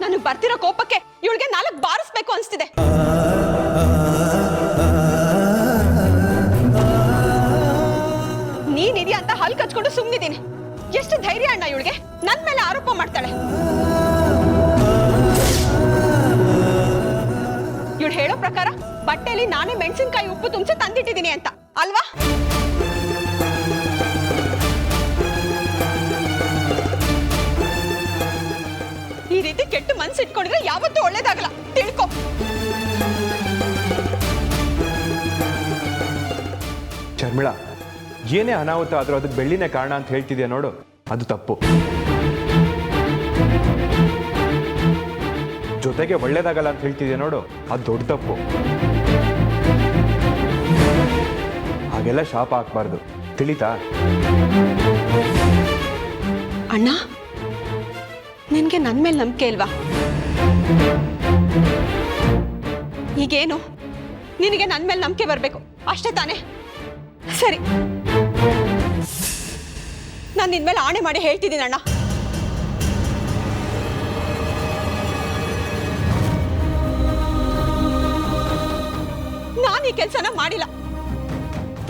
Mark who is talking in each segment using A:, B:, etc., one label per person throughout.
A: ನನಗೆ ಬರ್ತಿರೋ ಕೋಪಕ್ಕೆ ಇವಳಿಗೆ 4 ಬಾರಿಸ್ಬೇಕು ಅನ್ಸ್ತಿದೆ. ನೀನಿದೆಯಾ ಅಂತ ಹಲ್ ಕಚ್ಕೊಂಡು ಸುಮ್ಮನಿದ್ದೀನಿ. ಎಷ್ಟು ಧೈರ್ಯ ಅಣ್ಣ ಇವಳಿಗೆ ನನ್ ಮೇಲೆ ಆರೋಪ ಮಾಡ್ತಾಳೆ. ಇವಳು ಹೇಳೋ ಪ್ರಕಾರ ಬಟ್ಟೆಯಲ್ಲಿ ನಾನೇ ಮೆಣಸಿನಕಾಯಿ ಉಪ್ಪು ತುಂಬಿಸಿ ತಂದಿಟ್ಟಿದ್ದೀನಿ ಅಂತ ಅಲ್ವಾ? ಈ ರೀತಿ ಕೆಟ್ಟ ಮನ್ಸು ಇಟ್ಕೊಂಡಿದ್ರೆ ಯಾವತ್ತೂ ಒಳ್ಳೇದಾಗಲ್ಲ, ತಿಳ್ಕೊ.
B: ಶರ್ಮಿಳಾ, ಏನೇ ಅನಾಹುತ ಆದ್ರೂ ಅದಕ್ಕೆ ಬೆಳ್ಳಿನೇ ಕಾರಣ ಅಂತ ಹೇಳ್ತಿದ್ಯಾ ನೋಡು, ಅದು ತಪ್ಪು. ಜೊತೆಗೆ ಒಳ್ಳೇದಾಗಲ್ಲ ಅಂತ ಹೇಳ್ತಿದ್ಯಾ ನೋಡು, ಅದು ದೊಡ್ಡ ತಪ್ಪು. ಹಾಗೆಲ್ಲ ಶಾಪ ಹಾಕ್ಬಾರ್ದು, ತಿಳಿತಾ?
A: ಅಣ್ಣ, ನಿನ್ಗೆ ನನ್ ಮೇಲೆ ನಂಬಿಕೆ ಇಲ್ವಾ? ಈಗೇನು ನಿನಗೆ ನನ್ ಮೇಲೆ ನಂಬಿಕೆ ಬರ್ಬೇಕು ಅಷ್ಟೇ ತಾನೇ? ಸರಿ, ನಾನು ನಿನ್ ಮೇಲೆ ಆಣೆ ಮಾಡಿ ಹೇಳ್ತಿದ್ದೀನಿ ಅಣ್ಣ. ನಾನು ಈ ಕೆಲಸನ ಮಾಡಿಲ್ಲ.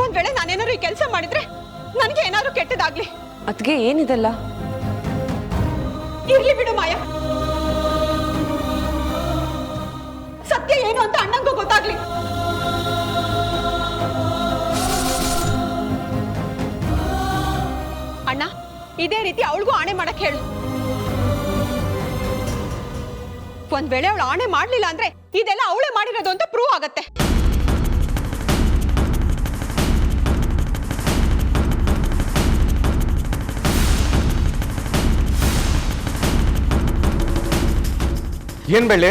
A: ಒಂದ್ ವೇಳೆ ನಾನೇನಾದ್ರು ಈ ಕೆಲಸ ಮಾಡಿದ್ರೆ ನನಗೆ ಏನಾದ್ರು ಕೆಟ್ಟದಾಗ್ಲಿ.
C: ಅದ್ಗೆ ಏನಿದೆಲ್ಲ?
A: ಇರ್ಲಿ ಬಿಡು ಮಾಯಾ, ಸತ್ಯ ಏನು ಅಂತ ಅಣ್ಣಂಗೂ ಗೊತ್ತಾಗ್ಲಿ. ಅಣ್ಣ, ಇದೇ ರೀತಿ ಅವಳಿಗೂ ಆಣೆ ಮಾಡಕ್ ಹೇಳು. ಒಂದ್ ವೇಳೆ ಅವಳು ಆಣೆ ಮಾಡ್ಲಿಲ್ಲ ಅಂದ್ರೆ ಇದೆಲ್ಲ ಅವಳೇ ಮಾಡಿರೋದು ಅಂತ ಪ್ರೂವ್ ಆಗತ್ತೆ.
D: ಏನ್ ಬೆಳ್ಳಿ,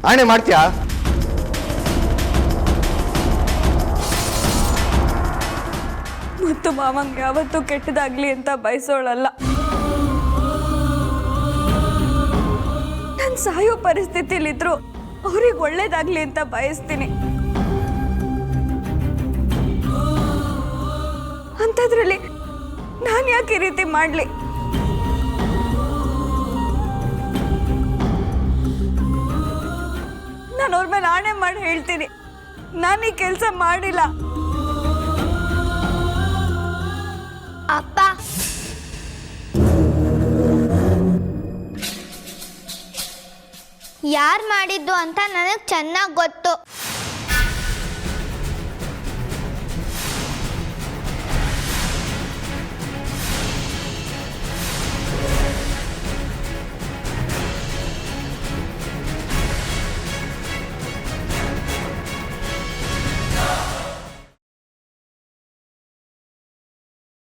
D: ಆಣೆ ಮಾಡ್ತೀಯಾ?
C: ಮತ್ತು ಮಾವಂಗೆ ಯಾವತ್ತೂ ಕೆಟ್ಟದಾಗ್ಲಿ ಅಂತ ಬಯಸೋಳಲ್ಲ. ನಾನು ಸಾಯೋ ಪರಿಸ್ಥಿತಿಲಿದ್ರು ಅವ್ರಿಗೆ ಒಳ್ಳೇದಾಗ್ಲಿ ಅಂತ ಬಯಸ್ತೀನಿ. ಅಂಥದ್ರಲ್ಲಿ ನಾನು ಯಾಕೆ ಈ ರೀತಿ ಮಾಡ್ಲಿ? ನಾನು ಅವ್ರ ಮೇಲೆ ಆಣೆ ಮಾಡಿ ಹೇಳ್ತೀನಿ, ನಾನು ಈ ಕೆಲಸ ಮಾಡಿಲ್ಲ.
E: ಅಪ್ಪ, ಯಾರು ಮಾಡಿದ್ದು ಅಂತ ನನಗೆ ಚೆನ್ನಾಗಿ ಗೊತ್ತು.